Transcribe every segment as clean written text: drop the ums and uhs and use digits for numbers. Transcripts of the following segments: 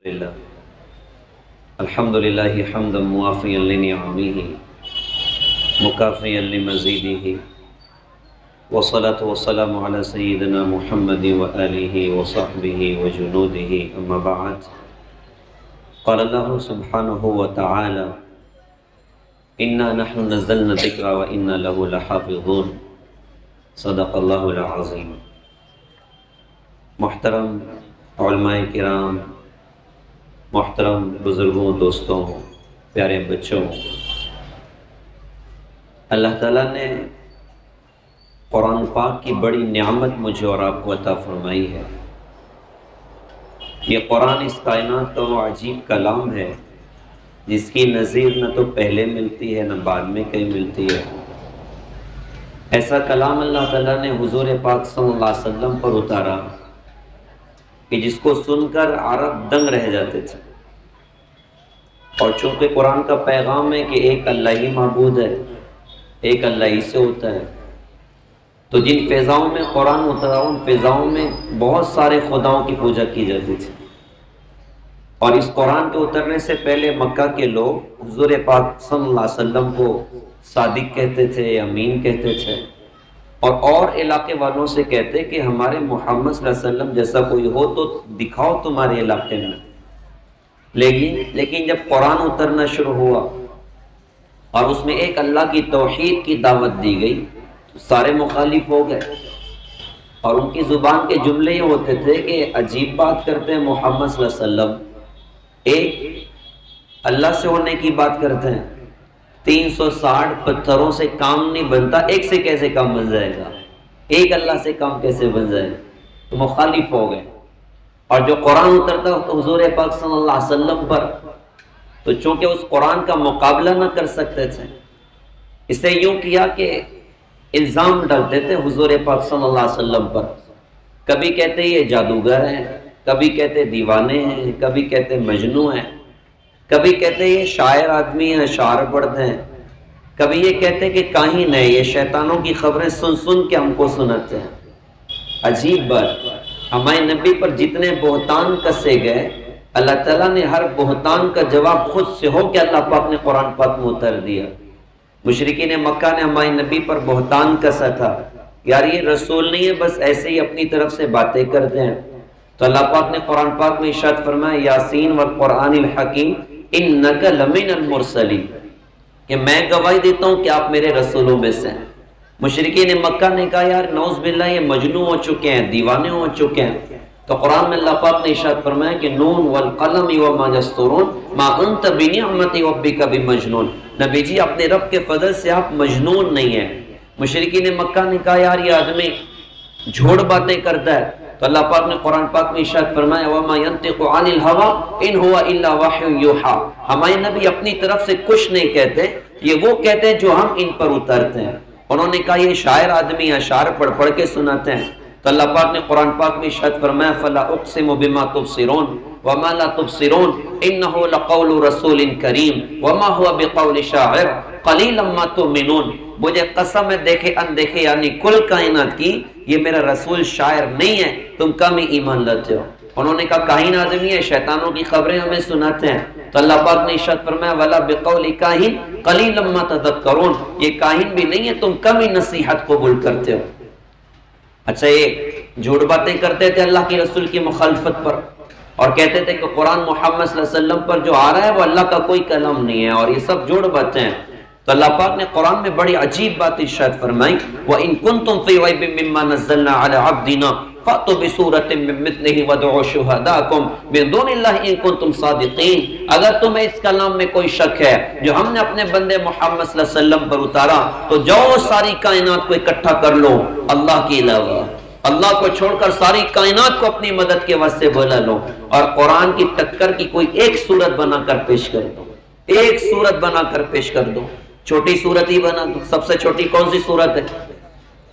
لله الحمد لله حمدا موافيا لنعمه مكافيا لمزيده والصلاة والسلام على سيدنا محمد وآله وصحبه وجنوده أما بعد قال الله سبحانه وتعالى إنا نحن نزلنا الذكر وإنا له لحافظون صدق الله العظيم۔ محترم علماء کرام، محترم بزرگوں، دوستوں، پیارے بچوں، اللہ تعالیٰ نے قرآن پاک کی بڑی نعمت مجھے اور آپ کو عطا فرمائی ہے۔ یہ قرآن اس کائنات کا وہ عجیب کلام ہے جس کی نظیر نہ تو پہلے ملتی ہے نہ بعد میں کہیں ملتی ہے۔ ایسا کلام اللہ تعالیٰ نے حضور پاک صلی اللہ علیہ وسلم پر اتارا کہ جس کو سن کر عرب دنگ رہ جاتے تھے، اور چونکہ قرآن کا پیغام ہے کہ ایک اللہ ہی معبود ہے، ایک اللہ ہی سے ہوتا ہے، تو جن فضاؤں میں قرآن اترا ان فضاؤں میں بہت سارے خداؤں کی پوجا کی جاتی تھی، اور اس قرآن کے اترنے سے پہلے مکہ کے لوگ حضور پاک صلی اللہ علیہ وسلم کو صادق کہتے تھے، امین کہتے تھے، اور علاقے والوں سے کہتے کہ ہمارے محمد صلی اللہ علیہ وسلم جیسا کوئی ہو تو دکھاؤ تمہارے علاقے میں۔ لیکن جب قرآن اترنا شروع ہوا اور اس میں ایک اللہ کی توحید کی دعوت دی گئی تو سارے مخالف ہو گئے، اور ان کی زبان کے جملے یہ ہوتے تھے کہ عجیب بات کرتے ہیں محمد صلی اللہ علیہ وسلم، ایک اللہ سے ہونے کی بات کرتے ہیں، 360 پتھروں سے کام نہیں بنتا، ایک سے کیسے کام بن جائے گا، ایک اللہ سے کام کیسے بن جائے گا، تو مخالف ہو گئے۔ اور جو قرآن اترتا حضور پاک صلی اللہ علیہ وسلم پر، تو چونکہ اس قرآن کا مقابلہ نہ کر سکتے تھے، اسے یوں کیا کہ الزام ڈالتے تھے حضور پاک صلی اللہ علیہ وسلم پر، کبھی کہتے یہ جادوگر ہیں، کبھی کہتے دیوانے ہیں، کبھی کہتے مجنوں ہیں، کبھی کہتے یہ شاعر آدمی ہیں، اشعار پڑھتے ہیں، کبھی یہ کہتے کہ کاہن ہے، یہ شیطانوں کی خبریں سن سن کے ہم کو سناتے ہیں۔ عجیب بات، ہمارے نبی پر جتنے بہتان کسے گئے، اللہ تعالیٰ نے ہر بہتان کا جواب خود سے ہو کہ اللہ پاک نے قرآن پاک میں اتر دیا۔ مشرکین مکہ نے ہمارے نبی پر بہتان کسا تھا، یار یہ رسول نہیں ہے، بس ایسے ہی اپنی طرف سے باتیں کرتے ہیں، تو اللہ پاک نے قرآن پاک میں ارشاد فرمایا یاسین والقرآن الحکیم انک لمن المرسلین، کہ میں گواہی دیتا ہوں کہ آپ میرے رسولوں میں سے ہیں۔ مشرکین مکہ نے کہا یار نعوذ باللہ یہ مجنون ہو چکے ہیں، دیوانے ہو چکے ہیں، تو قرآن میں اللہ پاک نے ارشاد فرمایا کہ نون والقلم وما یسطرون ما انت بنعمت ربک بمجنون، نبی جی اپنے رب کے فضل سے آپ مجنون نہیں ہیں۔ مشرکین مکہ نے کہا یار یہ آدمی جھوٹ باتیں کرتا ہے، تو اللہ پاک نے قرآن پاک میں ارشاد فرمایا وما ينطق عن الهوى ان هو الا وحی یوحى، ہمارے نبی اپنی طرف سے کچھ نہیں کہتے، یہ وہ کہتے ہیں جو ہم ان پر اترتے ہیں۔ انہوں نے کہا یہ شاعر آدمی اشعار پڑھ کے سناتے ہیں، تو اللہ پاک نے قرآن پاک میں ارشاد فرمایا فلا اقسم بما تبصرون وما لا تبصرون انه لقول رسول کریم وما هو بقول شاعر قلیلا ما تؤمنون، مجھے قسم ہے دیکھے اندیکھے یعنی کل کائنات کی، یہ میرا رسول شاعر نہیں ہے، تم کم ہی ایمان لاتے ہو۔ انہوں نے کہا کاہن آدمی ہے، شیطانوں کی خبریں ہمیں سناتے ہیں، تو اللہ پاک نے ارشاد فرمایا ولا بقول کاہن قلیلا ما تذکرون، یہ کاہن بھی نہیں ہے، تم کم ہی نصیحت قبول کرتے ہو۔ اچھا یہ جھوٹ باتیں کرتے تھے اللہ کی رسول کی مخالفت پر، اور کہتے تھے کہ قرآن محمد صلی اللہ علیہ وسلم پر جو آ رہا ہے وہ اللہ کا کوئی کلام نہیں ہے، اور یہ سب جھوٹ باتیں ہیں۔ تو اللہ پاک نے قرآن میں بڑی عجیب بات ارشاد فرمائی وَإِن كُنتُمْ فِي رَيْبٍ مِّمَّا نَزَّلْنَا عَلَىٰ عَبْدِنَا فَأْتُوا بِسُورَةٍ مِّن مِّثْلِهِ وَادْعُوا شُهَدَاءَكُم مِّن دُونِ اللَّهِ إِن كُنتُمْ صَادِقِينَ، اگر تمہیں اس کلام میں کوئی شک ہے جو ہم نے اپنے بندے محمد صلی اللہ علیہ وسلم پر اتارا، تو جاؤ ساری کائنات کو اکٹھا کر لو، اللہ کے علاوہ اللہ کو چھوڑ کر ساری کائنات کو اپنی مدد کے واسطے بلا لو، اور قرآن کی ٹکر کی کوئی ایک صورت بنا کر پیش کر دو، ایک صورت بنا کر پیش کر دو، چھوٹی صورت ہی بنا دو۔ سب سے چھوٹی کون سی صورت ہے؟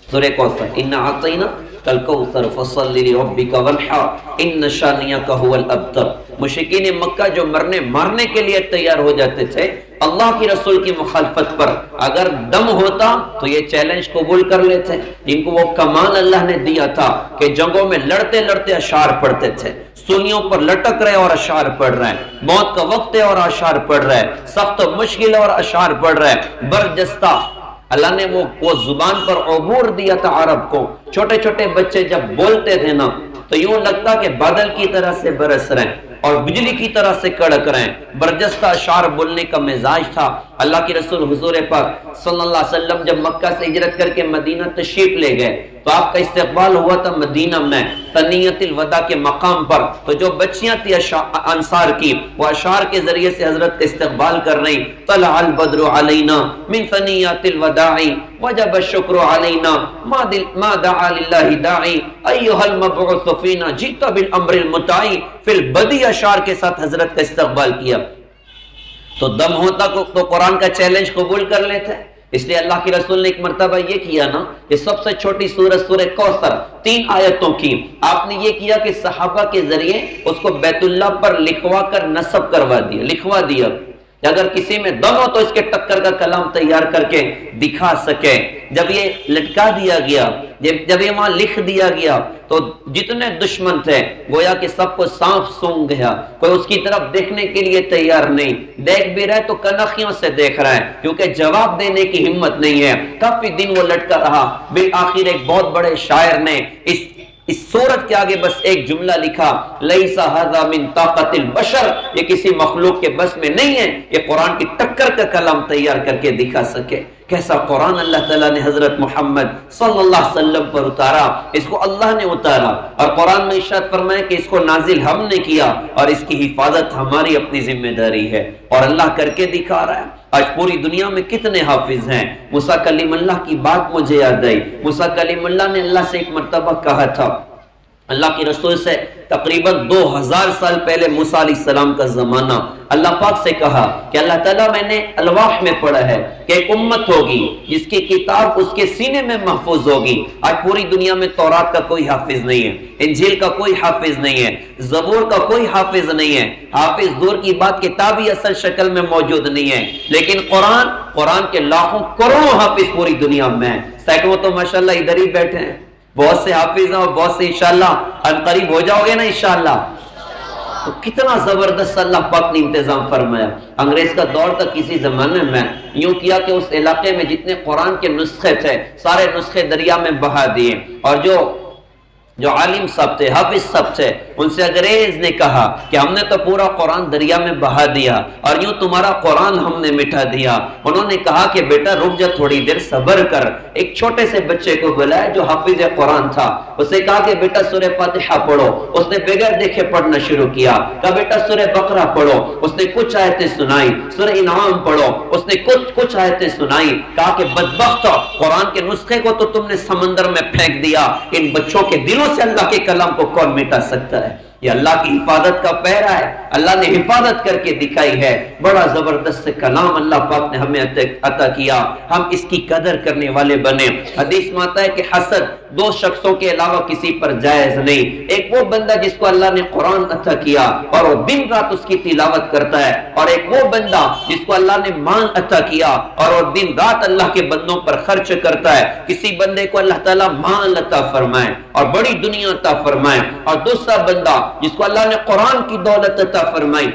سورہ کوثر، اِنَّا أَعْطَيْنَاكَ الْكَوْثَرَ فَصَلِّ لِرَبِّكَ وَانْحَرْ إِنَّ شَانِئَكَ هُوَ الْأَبْتَرُ۔ مشرکین مکہ جو مارنے کے لیے تیار ہو جاتے تھے اللہ کی رسول کی مخالفت پر، اگر دم ہوتا تو یہ چیلنج قبول کر لیتے، جن کو وہ کمال اللہ نے دیا تھا کہ جنگوں میں لڑتے لڑتے اشعار پڑھتے تھے، سولیوں پر لٹک رہے اور اشعار پڑھ رہے ہیں، موت کا وقت ہے اور اشعار پڑھ رہے ہیں، سخت و مشکل ہے اور اشعار پڑھ رہے ہیں، برجستہ اللہ نے وہ زبان پر عبور دیا تھا عرب کو. چھوٹے چھوٹے بچے جب بولتے تھے نا تو یوں لگتا کہ بادل کی طرح سے برس رہے ہیں اور بجلی کی طرح سے کڑک رہے ہیں. برجستہ اشعار بولنے کا مزاج تھا. اللہ کے رسول حضور پاک صلی اللہ علیہ وسلم جب مکہ سے ہجرت کر کے مدینہ تشریف لے گئے تو آپ کا استقبال ہوا تھا مدینہ میں تنیت الوداع کے مقام پر. تو جو بچیاں تھی انصار کی وہ اشعار کے ذریعے سے حضرت کا استقبال کر رہی. طلع البدر علینا من ثنیات الوداع وجب الشکر علینا ما دعا للہ داعی ایھا المبعوث فینا جئت بالامر المطاع. فی البدی اشعار کے ساتھ حضرت کا استقبال کیا. تو دم ہوتا تو قرآن کا چیلنج قبول کر لیتے. اس لیے اللہ کے رسول نے ایک مرتبہ یہ کیا نا کہ سب سے چھوٹی سورت سورہ کوثر 3 آیتوں کی آپ نے یہ کیا کہ صحابہ کے ذریعے اس کو بیت اللہ پر لکھوا کر نصب کروا دیا، لکھوا دیا. اگر کسی میں دم ہو تو اس کے ٹکر کا کلام تیار کر کے دکھا سکے. جب یہ لٹکا دیا گیا، جب یہ وہاں لکھ دیا گیا تو جتنے دشمن تھے گویا کہ سب کو سانپ سونگ گیا. کوئی اس کی طرف دیکھنے کے لیے تیار نہیں، دیکھ بھی رہے تو کنخیوں سے دیکھ رہا ہے کیونکہ جواب دینے کی ہمت نہیں ہے. کافی دن وہ لٹکا رہا. بالآخر ایک بہت بڑے شاعر نے اس صورت کے آگے بس ایک جملہ لکھا، لیس ھذا من طاقت البشر، یہ کسی مخلوق کے بس میں نہیں ہے یہ قرآن کی ٹکر کا کلام تیار کر کے دکھا سکے. کیسا قرآن اللہ تعالیٰ نے حضرت محمد صلی اللہ علیہ وسلم پر اتارا. اس کو اللہ نے اتارا اور قرآن میں ارشاد فرمایا کہ اس کو نازل ہم نے کیا اور اس کی حفاظت ہماری اپنی ذمہ داری ہے اور اللہ کر کے دکھا رہا ہے. آج پوری دنیا میں کتنے حافظ ہیں. موسیٰ کلیم اللہ کی بات مجھے یاد آئی. موسیٰ کلیم اللہ نے اللہ سے ایک مرتبہ کہا تھا، اللہ کی رسول سے تقریباً 2000 سال پہلے موسیٰ علیہ السلام کا زمانہ، اللہ پاک سے کہا کہ اللہ تعالیٰ میں نے الواح میں پڑھا ہے کہ ایک امت ہوگی جس کی کتاب اس کے سینے میں محفوظ ہوگی. آج پوری دنیا میں تورات کا کوئی حافظ نہیں ہے، انجیل کا کوئی حافظ نہیں ہے، زبور کا کوئی حافظ نہیں ہے. حافظ دور کی بات کتابی اصل شکل میں موجود نہیں ہے، لیکن قرآن کے لاکھوں کروڑوں حافظ پوری دنیا میں ہیں. سینکڑوں تو ماشاءاللہ ادھر ہی بیٹھے ہیں. بہت سے حافظ ہیں اور بہت سے انشاءاللہ عنقریب ہو جاؤ گے نا انشاءاللہ. تو کتنا زبردست اللہ پاک نے انتظام فرمایا. انگریز کا دور تک کسی زمانے میں یوں کیا کہ اس علاقے میں جتنے قرآن کے نسخے تھے سارے نسخے دریا میں بہا دیے اور جو عالم صاحب تھے، حافظ صاحب تھے، ان سے انگریز نے کہا کہ ہم نے تو پورا قرآن دریا میں بہا دیا اور یوں تمہارا قرآن ہم نے مٹا دیا. انہوں نے کہا کہ بیٹا رک جا، تھوڑی دیر صبر کر. ایک چھوٹے سے بچے کو بلایا جو حافظ قرآن تھا، اسے کہا کہ بیٹا سورہ فاتحہ پڑھو. اس نے بغیر دیکھے پڑھنا شروع کیا. کہا بیٹا سورہ بقرہ پڑھو. اس نے کچھ آیتیں سنائی. سورہ انعام پڑھو. اس نے کچھ آیتیں سنائی. کہا کہ بدبخت، قرآن کے نسخے کو تو تم نے سمندر میں پھینک دیا، ان بچوں کے دلوں سے اللہ کے کلام کو کون مٹا سکتا ہے؟ یہ اللہ کی حفاظت کا پہرا ہے. اللہ نے حفاظت کر کے دکھائی ہے. بڑا زبردست کلام اللہ پاک نے ہمیں عطا کیا. ہم اس کی قدر کرنے والے بنے. حدیث میں آتا ہے کہ حسد 2 شخصوں کے علاوہ کسی پر جائز نہیں. ایک وہ بندہ جس کو اللہ نے قرآن عطا کیا اور وہ دن رات اس کی تلاوت کرتا ہے، اور ایک وہ بندہ جس کو اللہ نے مال عطا کیا اور وہ دن رات اللہ کے بندوں پر خرچ کرتا ہے. کسی بندے کو اللہ تعالیٰ مال عطا فرمائے اور بڑی دنیا عطا فرمائے، اور دوسرا بندہ جس کو اللہ نے قرآن کی دولت عطا فرمائی،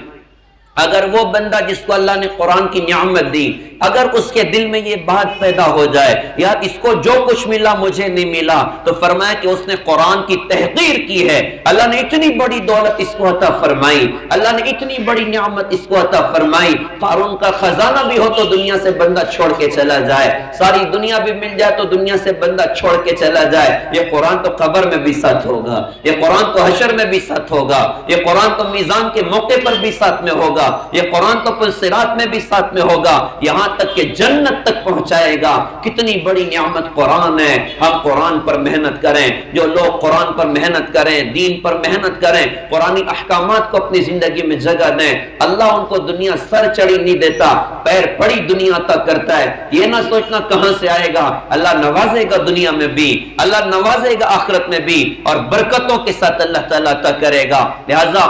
اگر وہ بندہ جس کو اللہ نے قرآن کی نعمت دی اگر اس کے دل میں یہ بات پیدا ہو جائے یار اس کو جو کچھ ملا مجھے نہیں ملا، تو فرمایا کہ اس نے قرآن کی تحقیر کی ہے. اللہ نے اتنی بڑی دولت اس کو عطا فرمائی، اللہ نے اتنی بڑی نعمت اس کو عطا فرمائی. قارون کا خزانہ بھی ہو تو دنیا سے بندہ چھوڑ کے چلا جائے، ساری دنیا بھی مل جائے تو دنیا سے بندہ چھوڑ کے چلا جائے. یہ قرآن تو قبر میں بھی ساتھ ہوگا، یہ قرآن تو حشر میں بھی ساتھ ہوگا، یہ قرآن تو میزان کے موقع پر بھی ساتھ میں ہوگا، یہ قرآن تو پل صراط میں بھی ساتھ میں ہوگا، یہاں تک کہ جنت تک پہنچائے گا. کتنی بڑی نعمت قرآن ہے. ہم قرآن پر محنت کریں. جو لوگ قرآن پر محنت کریں، دین پر محنت کریں، قرآنی احکامات کو اپنی زندگی میں جگہ دیں، اللہ ان کو دنیا سر چڑھی نہیں دیتا، پیر پڑی دنیا عطا کرتا ہے. یہ نہ سوچنا کہاں سے آئے گا، اللہ نوازے گا دنیا میں بھی، اللہ نوازے گا آخرت میں بھی، اور برکتوں کے ساتھ اللہ تعالیٰ عطا کرے گا. لہذا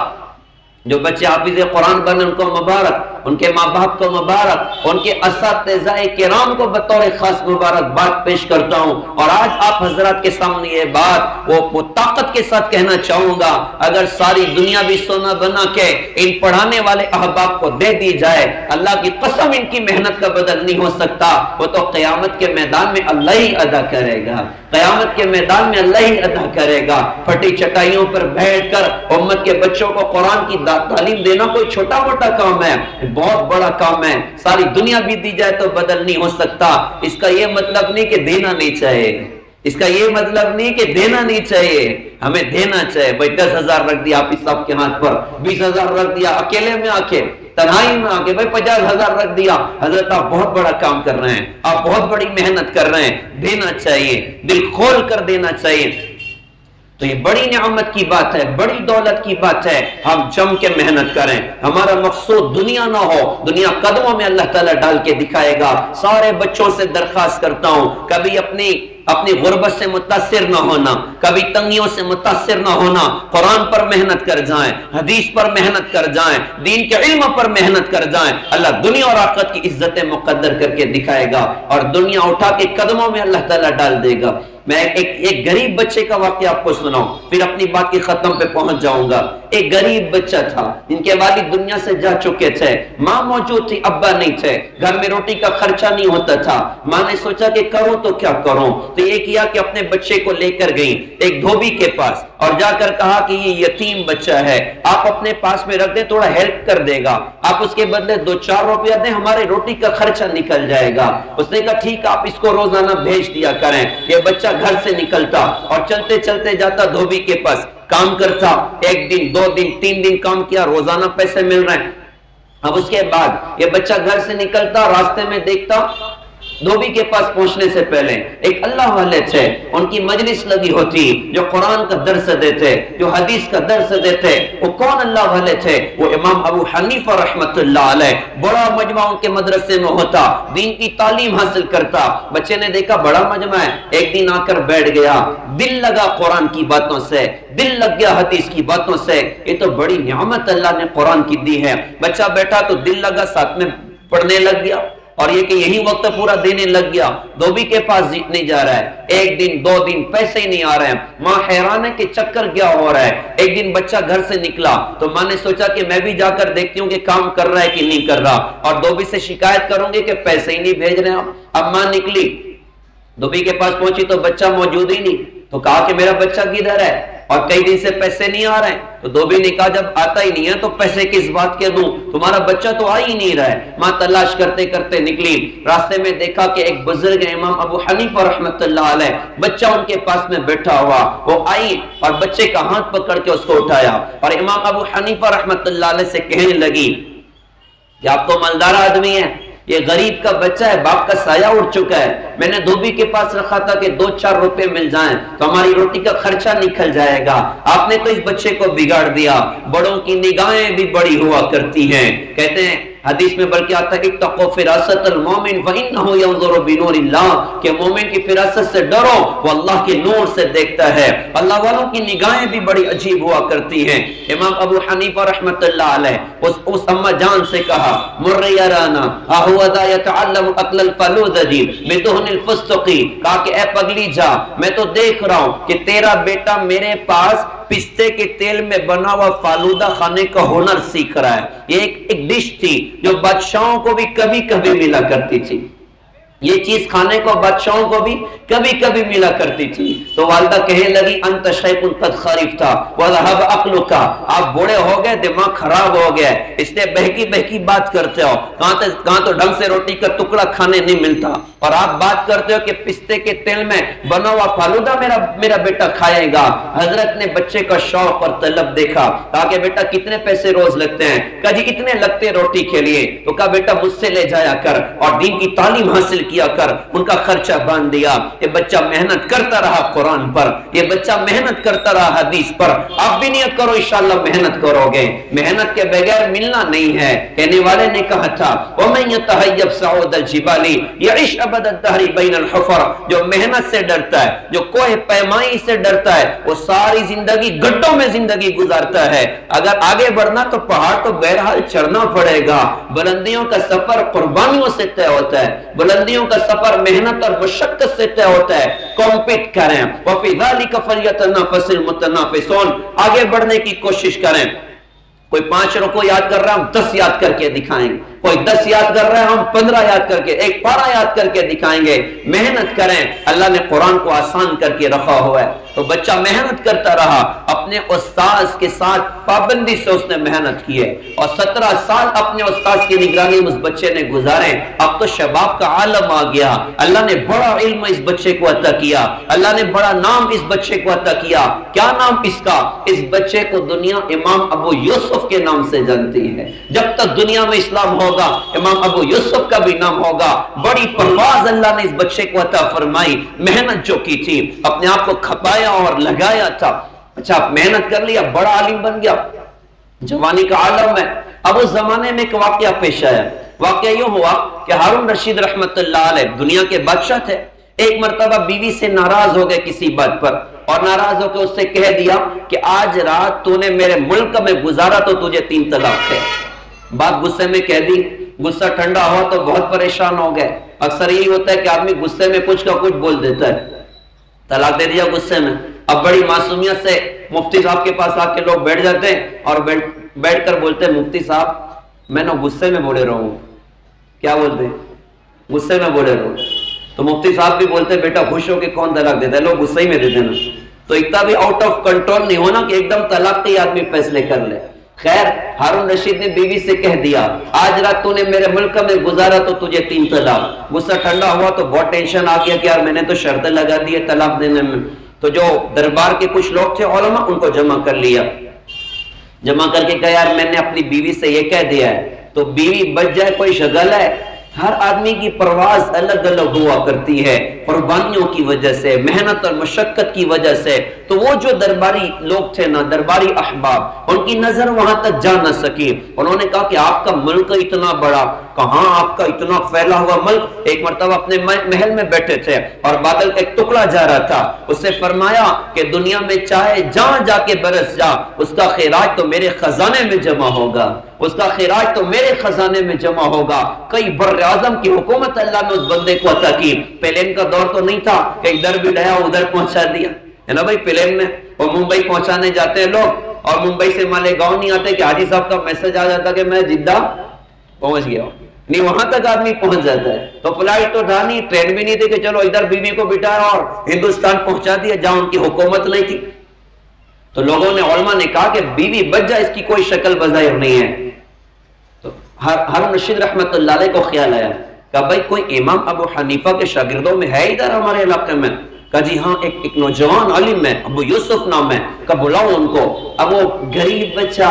جو بچے حافظ قرآن بنے ان کو مبارک. ان کے ماں باپ کو مبارک، ان کے اساتذہ کرام کو بطور خاص مبارکباد پیش کرتا ہوں۔ اور آج آپ حضرات کے سامنے یہ بات وہ طاقت کے ساتھ کہنا چاہوں گا، اگر ساری دنیا بھی سونا بنا کے ان پڑھانے والے احباب کو دے دی جائے، اللہ کی قسم ان کی محنت کا بدل نہیں ہو سکتا، وہ تو قیامت کے میدان میں اللہ ہی ادا کرے گا، قیامت کے میدان میں اللہ ہی ادا کرے گا۔ پھٹی چٹائیوں پر بیٹھ کر امت کے بچوں کو قرآن کی تعلیم دینا کوئی چھوٹا موٹا کام ہے، بہت بڑا کام ہے، ساری دنیا بھی دی جائے تو بدل نہیں ہو سکتا۔ اس کا یہ مطلب نہیں کہ دینا نہیں چاہیے، اس کا یہ مطلب نہیں کہ دینا نہیں چاہیے، ہمیں دینا چاہیے۔ بھائی 10,000 رکھ دیا آپ صاحب کے ہاتھ پر، 20,000 رکھ دیا اکیلے میں آ کے، تنہائی میں آ کے، بھائی 50,000 رکھ دیا، حضرت آپ بہت بڑا کام کر رہے ہیں، آپ بہت بڑی محنت کر رہے ہیں، دینا چاہیے، دل کھول کر دینا چاہیے۔ تو یہ بڑی نعمت کی بات ہے، بڑی دولت کی بات ہے، ہم جم کے محنت کریں۔ ہمارا مقصود دنیا نہ ہو، دنیا قدموں میں اللہ تعالیٰ ڈال کے دکھائے گا۔ سارے بچوں سے درخواست کرتا ہوں، کبھی اپنی غربت سے متاثر نہ ہونا، کبھی تنگیوں سے متاثر نہ ہونا، قرآن پر محنت کر جائیں، حدیث پر محنت کر جائیں، دین کے علم پر محنت کر جائیں، اللہ دنیا اور آخرت کی عزتیں مقدر کر کے دکھائے گا، اور دنیا اٹھا کے قدموں میں اللہ تعالیٰ ڈال دے گا۔ میں ایک غریب بچے کا واقعہ آپ کو سناؤں، پھر اپنی بات کی ختم پہ پہنچ جاؤں گا۔ ایک غریب بچہ تھا، ان کے والد دنیا سے جا چکے تھے، ماں موجود تھی، ابا نہیں تھے، گھر میں روٹی کا خرچہ نہیں ہوتا تھا۔ ماں نے سوچا کہ کروں تو کیا کروں، تو یہ کیا کہ اپنے بچے کو لے کر گئی ایک دھوبی کے پاس، اور جا کر کہا کہ یہ یتیم بچہ ہے، آپ اپنے پاس میں رکھ دیں، تھوڑا ہیلپ کر دے گا، آپ اس کے بدلے 2-4 روپیہ دیں، ہمارے روٹی کا خرچہ نکل جائے گا۔ اس نے کہا ٹھیک، آپ اس کو روزانہ بھیج دیا کریں۔ یہ بچہ گھر سے نکلتا اور چلتے چلتے جاتا دھوبی کے پاس، کام کرتا، 1 دن 2 دن 3 دن کام کیا، روزانہ پیسے مل رہے ہیں۔ اب اس کے بعد یہ بچہ گھر سے نکلتا، راستے میں دیکھتا دھوبی کے پاس پہنچنے سے پہلے ایک اللہ والے تھے، ان کی مجلس لگی ہوتی جو قرآن کا درس دیتے، جو حدیث کا درس دیتے۔ وہ کون اللہ والے تھے؟ وہ امام ابو حنیفہ رحمت اللہ علیہ، بڑا مجمع ان کے مدرسے میں ہوتا، دین کی تعلیم حاصل کرتا۔ بچے نے دیکھا بڑا مجمع ہے، ایک دن آ کر بیٹھ گیا، دل لگا قرآن کی باتوں سے، دل لگ گیا حدیث کی باتوں سے۔ یہ تو بڑی نعمت اللہ نے قرآن کی دی ہے۔ بچہ بیٹھا تو دل لگا، ساتھ میں پڑھنے لگ گیا، اور یہ کہ یہی وقت پورا دینے لگ گیا۔ دھوبی کے پاس نہیں جا رہا ہے، 1 دن 2 دن پیسے ہی نہیں آ رہے ہیں۔ ماں حیران ہے کہ چکر کیا ہو رہا ہے۔ ایک دن بچہ گھر سے نکلا تو ماں نے سوچا کہ میں بھی جا کر دیکھتی ہوں کہ کام کر رہا ہے کہ نہیں کر رہا، اور دھوبی سے شکایت کروں گی کہ پیسے ہی نہیں بھیج رہے ہیں۔ اب ماں نکلی، دھوبی کے پاس پہنچی تو بچہ موجود ہی نہیں، تو کہا کہ میرا بچہ کدھر ہے، اور کئی دن سے پیسے نہیں آ رہے ہیں۔ تو دھوبی نے کہا جب آتا ہی نہیں ہے تو پیسے کس بات کے دوں، تمہارا بچہ تو آ ہی نہیں رہا ہے۔ ماں تلاش کرتے کرتے نکلی، راستے میں دیکھا کہ ایک بزرگ امام ابو حنیفہ رحمت اللہ علیہ، بچہ ان کے پاس میں بیٹھا ہوا، وہ آئی اور بچے کا ہاتھ پکڑ کے اس کو اٹھایا، اور امام ابو حنیفہ رحمت اللہ علیہ سے کہنے لگی کہ آپ تو مالدار آدمی ہیں، یہ غریب کا بچہ ہے، باپ کا سایہ اڑ چکا ہے، میں نے دھوبی کے پاس رکھا تھا کہ 2-4 روپے مل جائیں تو ہماری روٹی کا خرچہ نکل جائے گا، آپ نے تو اس بچے کو بگاڑ دیا۔ بڑوں کی نگاہیں بھی بڑی ہوا کرتی ہیں، کہتے ہیں حدیث میں بلکہ آتا ہے اتقوا فراست المومن فإنه ينظر بنور اللہ، کہ مومن کی فراست سے ڈرو، وہ اللہ کے نور سے دیکھتا ہے۔ اللہ والوں کی نگاہیں بھی بڑی عجیب ہوا کرتی ہیں۔ امام ابو حنیفہ رحمت اللہ علیہ اس اما جان سے کہا مر یرانا اهو ذا يتعلم اكل الفلوذج بدهن الفستق، کہا کہ اے پگلی جا، میں تو دیکھ رہا ہوں کہ تیرا بیٹا میرے پاس پستے کے تیل میں بنا ہوا فالودہ کھانے کا ہنر سیکھ رہا ہے۔ یہ ایک ڈش تھی جو بادشاہوں کو بھی کبھی کبھی ملا کرتی تھی، یہ چیز کھانے کو بادشاہوں کو بھی کبھی کبھی ملا کرتی تھی۔ تو والدہ کہنے لگی انت شیخ قد خرفت وذهب عقلک، آپ بوڑھے ہو گئے، دماغ خراب ہو گیا، اس لیے بہکی بہکی بات کرتے ہو، کہاں تو ڈھنگ سے روٹی کا ٹکڑا کھانے نہیں ملتا، اور آپ بات کرتے ہو کہ پستے کے تیل میں بنا ہوا فالودہ میرا بیٹا کھائے گا۔ حضرت نے بچے کا شوق اور طلب دیکھا، کہا کہ بیٹا کتنے پیسے روز لگتے ہیں، کہا جی اتنے لگتے روٹی کے لیے، تو کہا بیٹا مجھ سے لے جایا کر، اور دین کی تعلیم حاصل کیا کر، ان کا خرچہ باندھ دیا۔ یہ بچہ محنت کرتا رہا قرآن پر، یہ بچہ محنت کرتا رہا حدیث پر۔ آپ بھی نیت کرو انشاءاللہ محنت کرو گے، محنت کے بغیر ملنا نہیں ہے۔ کہنے والے نے کہا تھا وَمَن يَتَهَيَّبْ صَعُودَ الْجِبَالِ يَعِشْ أَبَدَ الدَّهْرِ بَيْنَ الْحُفَرِ، جو محنت سے ڈرتا ہے، جو کوہ پیمائی سے ڈرتا ہے، وہ ساری زندگی گڈھوں میں زندگی گزارتا ہے۔ اگر آگے بڑھنا تو پہاڑ تو بہرحال چڑھنا پڑے گا۔ بلندیوں کا سفر قربانیوں سے طے ہوتا ہے، بلندیوں کا سفر محنت اور مشقت سے طے ہوتا ہے۔ کمپیٹ کریں، وَفِي ذَلِكَ فَلْيَتَنَافَسِ الْمُتَنَافِسُونَ، آگے بڑھنے کی کوشش کریں۔ کوئی 5 رکوع یاد کر رہا ہے، ہم 10 یاد کر کے دکھائیں گے۔ کوئی 10 یاد کر رہا ہے، ہم 15 یاد کر کے، ایک پارہ یاد کر کے دکھائیں گے۔ محنت کریں، اللہ نے قرآن کو آسان کر کے رکھا ہوا ہے۔ تو بچہ محنت کرتا رہا، اپنے استاذ کے ساتھ پابندی سے اس نے محنت کی ہے، اور 17 سال اپنے استاذ کی نگرانی اس بچے نے گزارے۔ اب تو شباب کا عالم آ گیا، اللہ نے بڑا علم اس بچے کو عطا کیا، اللہ نے بڑا نام اس بچے کو عطا کیا۔ کیا نام اس کا؟ اس بچے کو دنیا امام ابو یوسف کے نام سے جانتی ہے۔ جب تک دنیا میں اسلام ہوگا امام ابو یوسف کا بھی نام ہوگا۔ بڑی پرواز اللہ نے اس بچے کو عطا فرمائی، محنت جو کی تھی، اپنے آپ کو کھپایا اور لگایا تھا۔ اچھا محنت کر لیا، بڑا عالم بن گیا، جوانی کا عالم ہے۔ اب اس زمانے میں ایک واقعہ پیش آیا۔ واقعہ یوں ہوا کہ ہارون رشید رحمت اللہ علیہ دنیا کے بادشاہ تھے۔ ایک مرتبہ بیوی سے ناراض ہو گئے کسی بات پر، اور ناراض ہو کے اس سے کہہ دیا کہ آج رات تو نے میرے ملک میں گزارا تو تجھے 3 طلاق ہے۔ بات غصے میں کہہ دی، غصہ ٹھنڈا ہوا تو بہت پریشان ہو گئے۔ اکثر یہی ہوتا ہے کہ آدمی غصے میں کچھ کا کچھ بول دیتا ہے، طلاق دے دیا غصے میں۔ اب بڑی معصومیت سے مفتی صاحب کے پاس آ کے لوگ بیٹھ جاتے ہیں اور بیٹھ کر بولتے ہیں مفتی صاحب میں نے غصے میں بولے رہا ہوں۔ کیا بولتے ہیں؟ غصے میں بولے رہا ہوں۔ تو مفتی صاحب بھی بولتے ہیں بیٹا خوش ہو کے کون طلاق دیتا ہے، لوگ غصے ہی میں دیتے ہیں نا۔ تو اتنا بھی آؤٹ آف کنٹرول نہیں ہونا کہ ایک دم طلاق کے آدمی فیصلے کر لے۔ خیر ہارون رشید نے بیوی سے کہہ دیا آج رات تو نے میرے ملک میں گزارا تو تجھے 3 طلاق۔ غصہ ٹھنڈا ہوا تو بہت ٹینشن آ گیا کہ یار میں نے تو شرطیں لگا دی ہے طلاق دینے میں۔ تو جو دربار کے کچھ لوگ تھے علماء، ان کو جمع کر لیا، جمع کر کے کہا یار میں نے اپنی بیوی سے یہ کہہ دیا ہے تو بیوی بچ جائے کوئی شغل ہے۔ ہر آدمی کی پرواز الگ الگ ہوا کرتی ہے، قربانیوں کی وجہ سے، محنت اور مشقت کی وجہ سے۔ تو وہ جو درباری لوگ تھے نا، درباری احباب، ان کی نظر وہاں تک جا نہ سکی۔ انہوں نے کہا کہ آپ کا ملک اتنا بڑا، کہاں آپ کا اتنا پھیلا ہوا ملک؟ ایک مرتبہ اپنے محل میں بیٹھے تھے اور بادل کا ایک ٹکڑا جا رہا تھا، اس سے فرمایا کہ دنیا میں چاہے جہاں جا کے برس جا، اس کا خراج تو میرے خزانے میں جمع ہوگا، اس کا خراج تو میرے خزانے میں جمع ہوگا۔ کئی بر اعظم کی حکومت اللہ نے اس بندے کو عطا کی۔ پلین کا دور تو نہیں تھا کہ ادھر بھی ڈایا ادھر پہنچا دیا ہے نا بھائی۔ پلین میں اور ممبئی پہنچانے جاتے ہیں لوگ، اور ممبئی سے مالیگاؤں نہیں آتے کہ حاجی صاحب کا میسج آ جاتا کہ میں جدہ پہنچ گیا ہوں، نہیں وہاں تک آدمی پہنچ جاتا ہے۔ تو فلائٹ تو تھا نہیں، ٹرین بھی نہیں تھی کہ چلو ادھر بیوی کو بٹھایا اور ہندوستان پہنچا دیا جہاں ان کی حکومت نہیں تھی۔ تو لوگوں نے علماء نے کہا کہ بیوی بچ جائے، اس کی کوئی شکل بظاہر نہیں ہے۔ تو ہارون رشید رحمت اللہ علیہ کو خیال آیا، کہا بھائی کوئی امام ابو حنیفہ کے شاگردوں میں ہے ادھر ہمارے علاقے میں؟ کہا جی ہاں ایک نوجوان عالم ہے، ابو یوسف نام ہے۔ کہا بلاؤ ان کو۔ اب وہ غریب بچہ،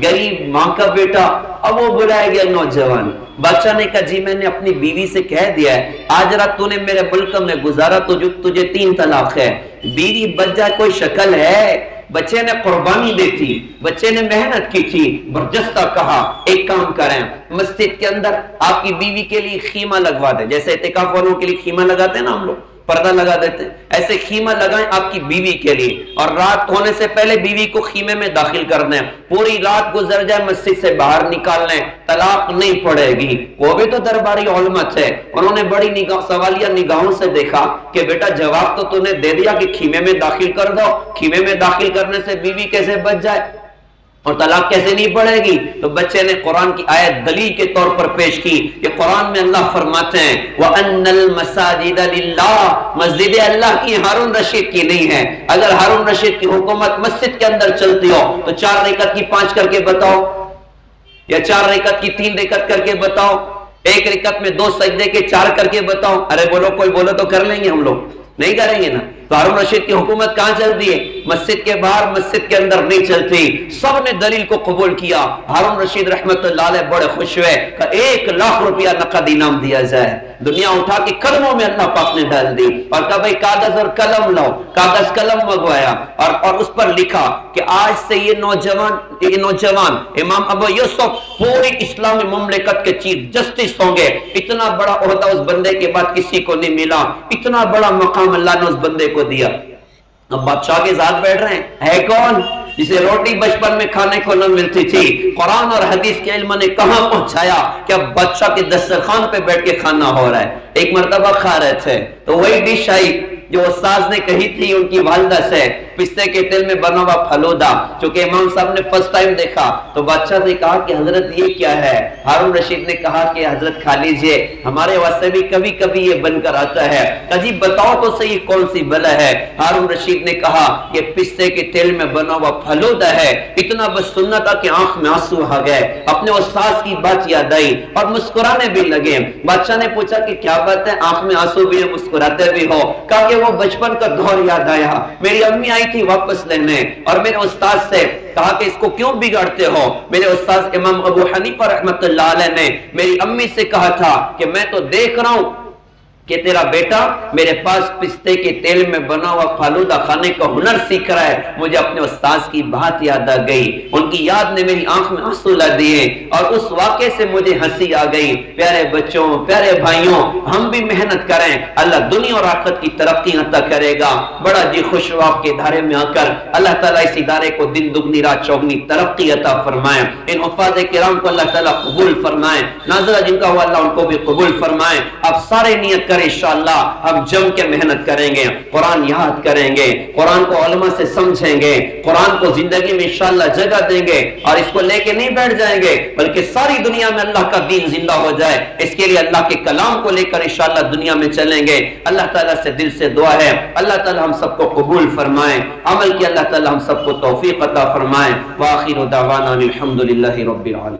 غریب ماں کا بیٹا، اب وہ بلایا گیا نوجوان۔ بادشاہ نے کہا جی میں نے اپنی بیوی سے کہہ دیا ہے آج رات تو نے میرے ملک میں گزارا تو تجھے 3 طلاق ہے۔ بیوی بچ جائے کوئی شکل ہے؟ بچے نے قربانی دی تھی، بچے نے محنت کی تھی، برجستہ کہا ایک کام کریں مسجد کے اندر آپ کی بیوی کے لیے خیمہ لگوا دیں، جیسے اعتکاف والوں کے لیے خیمہ لگاتے ہیں نا ہم لوگ، پردہ لگا دیتے ہیں، ایسے خیمہ لگائیں آپ کی بیوی کے لیے، اور رات ہونے سے پہلے بیوی کو خیمے میں داخل کر دیں، پوری رات گزر جائے مسجد سے باہر نکال لیں، طلاق نہیں پڑے گی۔ وہ بھی تو درباری علماء تھے، انہوں نے بڑی سوالیہ نگاہوں سے دیکھا کہ بیٹا جواب تو نے دے دیا کہ خیمے میں داخل کر دو، خیمے میں داخل کرنے سے بیوی کیسے بچ جائے اور طلاق کیسے نہیں پڑے گی؟ تو بچے نے قرآن کی آیت دلیل کے طور پر پیش کی کہ قرآن میں اللہ فرماتے ہیں وَأَنَّ الْمَسَاجِدَ لِلَّهِ، مسجد اللہ کی، ہارون رشید کی نہیں ہے۔ اگر ہارون رشید کی حکومت مسجد کے اندر چلتی ہو تو 4 رکعت کی 5 کر کے بتاؤ، یا 4 رکعت کی 3 رکعت کر کے بتاؤ، 1 رکعت میں 2 سجدے کے 4 کر کے بتاؤ۔ ارے بولو کوئی بولو تو کر لیں گے ہم لوگ، نہیں کریں گے نا۔ تو ہارون رشید کی حکومت کہاں چلتی ہے؟ مسجد کے باہر، مسجد کے اندر نہیں چلتی۔ سب نے دلیل کو قبول کیا۔ ہارون رشید رحمت اللہ علیہ بڑے خوش ہوئے کہ 1 لاکھ روپیہ نقد انعام دیا جائے۔ دنیا اٹھا کے قدموں میں اللہ پاک نے ڈال دی اور کہا بھائی کاغذ اور قلم لاؤ، کاغذ قلم منگوایا اور اس پر لکھا کہ آج سے یہ نوجوان امام ابو یوسف پوری اسلامی مملکت کے چیف جسٹس ہوں گے۔ اتنا بڑا عہدہ اس بندے کے بعد کسی کو نہیں ملا، اتنا بڑا مقام اللہ نے اس بندے کو دیا۔ اب بادشاہ کے ساتھ بیٹھ رہے ہیں، ہے کون؟ جسے روٹی بچپن میں کھانے کو نہ ملتی تھی، قرآن اور حدیث کے علم نے کہاں پہنچایا کہ اب بادشاہ کے دسترخوان پہ بیٹھ کے کھانا ہو رہا ہے۔ ایک مرتبہ کھا رہے تھے تو وہی ڈش آئی جو استاذ نے کہی تھی ان کی والدہ سے، پستے کے تیل میں بنا ہوا پھلودا۔ چونکہ امام صاحب نے فرسٹ ٹائم دیکھا تو بادشاہ نے کہا کہ حضرت یہ کیا ہے؟ ہارون رشید نے کہا کہ حضرت کھا لیجئے، ہمارے واسطے بھی کبھی کبھی یہ بن کر آتا ہے۔ کہا جی بتاؤ تو صحیح کون سی بلا ہے؟ ہارون رشید نے کہا کہ پستے کے تیل میں بنا ہوا پھلودا ہے۔ اتنا بس سننا تھا کہ آنکھ میں آنسو آ گئے، اپنے استاذ کی بات یاد آئی اور مسکرانے بھی لگے۔ بادشاہ نے پوچھا کہ کیا بات ہے، آنکھ میں آنسو بھی ہے، مسکراتے بھی ہو؟ کہا کہ وہ بچپن کا دور یاد آیا، میری امی آئی تھی واپس لینے اور میرے استاد سے کہا کہ اس کو کیوں بگاڑتے ہو؟ میرے استاد امام ابو حنیفہ رحمۃ اللہ علیہ نے میری امی سے کہا تھا کہ میں تو دیکھ رہا ہوں کہ تیرا بیٹا میرے پاس پستے کے تیل میں بنا ہوا فالودہ کھانے کا ہنر سیکھ رہا ہے۔ مجھے اپنے استاذ کی بات یاد آ گئی، ان کی یاد نے میری آنکھ میں آنسو لا دیے اور اس واقعے سے مجھے ہنسی آ گئی۔ پیارے بچوں، پیارے بھائیوں، ہم بھی محنت کریں، اللہ دنیا اور آخرت کی ترقی عطا کرے گا۔ بڑا جی خوش ہوا آپ کے ادارے میں آ کر، اللہ تعالیٰ اس ادارے کو دن دگنی رات چوگنی ترقی عطا فرمائے، ان حفاظ کرام کو اللہ تعالیٰ قبول فرمائے، ناظرہ جن کا ہوا اللہ ان کو بھی قبول فرمائے۔ اب سارے نیت انشاءاللہ ہم جم کے محنت کریں گے، قرآن یاد کریں گے، قرآن کو علماء سے سمجھیں گے، قرآن کو زندگی میں انشاءاللہ جگہ دیں گے اور اس کو لے کے نہیں بیٹھ جائیں گے بلکہ ساری دنیا میں اللہ کا دین زندہ ہو جائے۔ اس کے لیے اللہ کے کلام کو لے کر انشاءاللہ دنیا میں چلیں گے۔ اللہ تعالیٰ سے دل سے دعا ہے اللہ تعالیٰ ہم سب کو قبول فرمائے، عمل کی اللہ تعالیٰ ہم سب کو توفیق عطا فرمائے۔ وآخر دعوانا الحمدللہ رب العالمین۔